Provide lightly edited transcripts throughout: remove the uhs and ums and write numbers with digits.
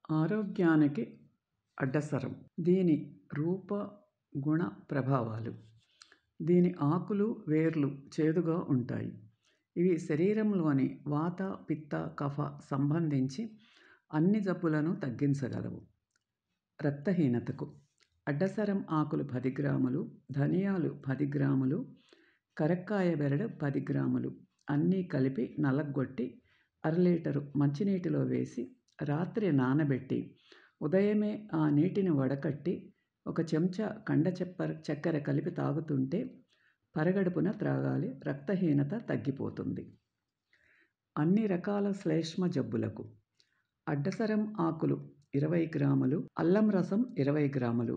ఆరోగ్యానికి అడ్డసరం. దీని రూప, గుణ ప్రభావాలు. దీని ఆకులు, వేర్లు చేదుగా ఉంటాయి. ఇవి శరీరంలోని వాత, పిత్త, కఫ సంబంధించి అన్ని జబ్బులను తగ్గించగలవు. రక్తహీనతకు అడ్డసరం ఆకులు 10 గ్రాములు, ధనియాలు 10 గ్రాములు, కరక్కాయ బెరడు 10 గ్రాములు అన్నీ కలిపి నలగొట్టి అరలీటరు మంచినీటిలో వేసి రాత్రి నానబెట్టి ఉదయమే ఆ నీటిని వడకట్టి 1 చెంచా కండ చక్కెర కలిపి తాగుతుంటే పరగడుపున త్రాగాలి. రక్తహీనత తగ్గిపోతుంది. అన్ని రకాల శ్లేష్మ జబ్బులకు అడ్డసరం ఆకులు 20 గ్రాములు, అల్లం రసం 20 గ్రాములు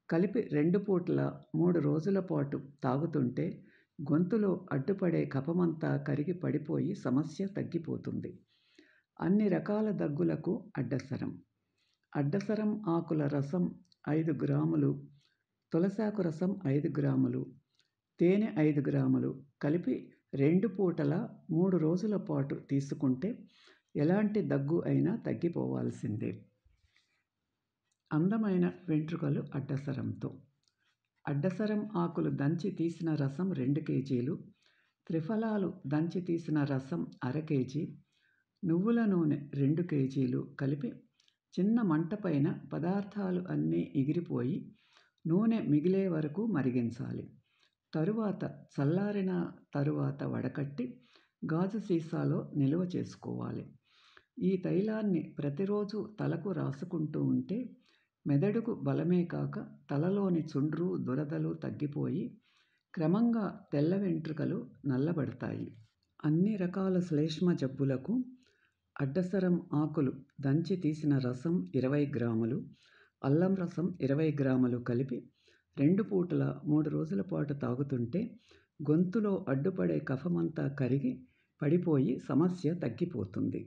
కలిపి 2 పూటల 3 రోజుల పాటు తాగుతుంటే గొంతులో అడ్డుపడే కఫమంతా కరిగి పడిపోయి సమస్య తగ్గిపోతుంది. అన్ని రకాల దగ్గులకు అడ్డసరం. అడ్డసరం ఆకుల రసం 5 గ్రాములు, తులసాకు రసం 5 గ్రాములు, తేనె 5 గ్రాములు కలిపి 2 పూటల 3 రోజుల పాటు తీసుకుంటే ఎలాంటి దగ్గు అయినా తగ్గిపోవాల్సిందే. అందమైన వెంట్రుకలు అడ్డసరంతో. అడ్డసరం ఆకులు దంచి తీసిన రసం 2 కేజీలు, త్రిఫలాలు దంచి తీసిన రసం అర కేజీ, నువ్వుల నూనె 2 కేజీలు కలిపి చిన్న మంట పైన పదార్థాలు అన్నీ ఎగిరిపోయి నూనె మిగిలే వరకు మరిగించాలి. తరువాత చల్లారిన తరువాత వడకట్టి గాజు సీసాలో నిల్వ చేసుకోవాలి. ఈ తైలాన్ని ప్రతిరోజు తలకు రాసుకుంటూ ఉంటే మెదడుకు బలమే కాక తలలోని చుండ్రు, దురదలు తగ్గిపోయి క్రమంగా తెల్ల వెంట్రుకలు నల్లబడతాయి. అన్ని రకాల శ్లేష్మ జబ్బులకు అడ్డసరం ఆకులు దంచి తీసిన రసం 20 గ్రాములు, అల్లం రసం 20 గ్రాములు కలిపి 2 పూటల 3 రోజుల పాటు తాగుతుంటే గొంతులో అడ్డుపడే కఫమంతా కరిగి పడిపోయి సమస్య తగ్గిపోతుంది.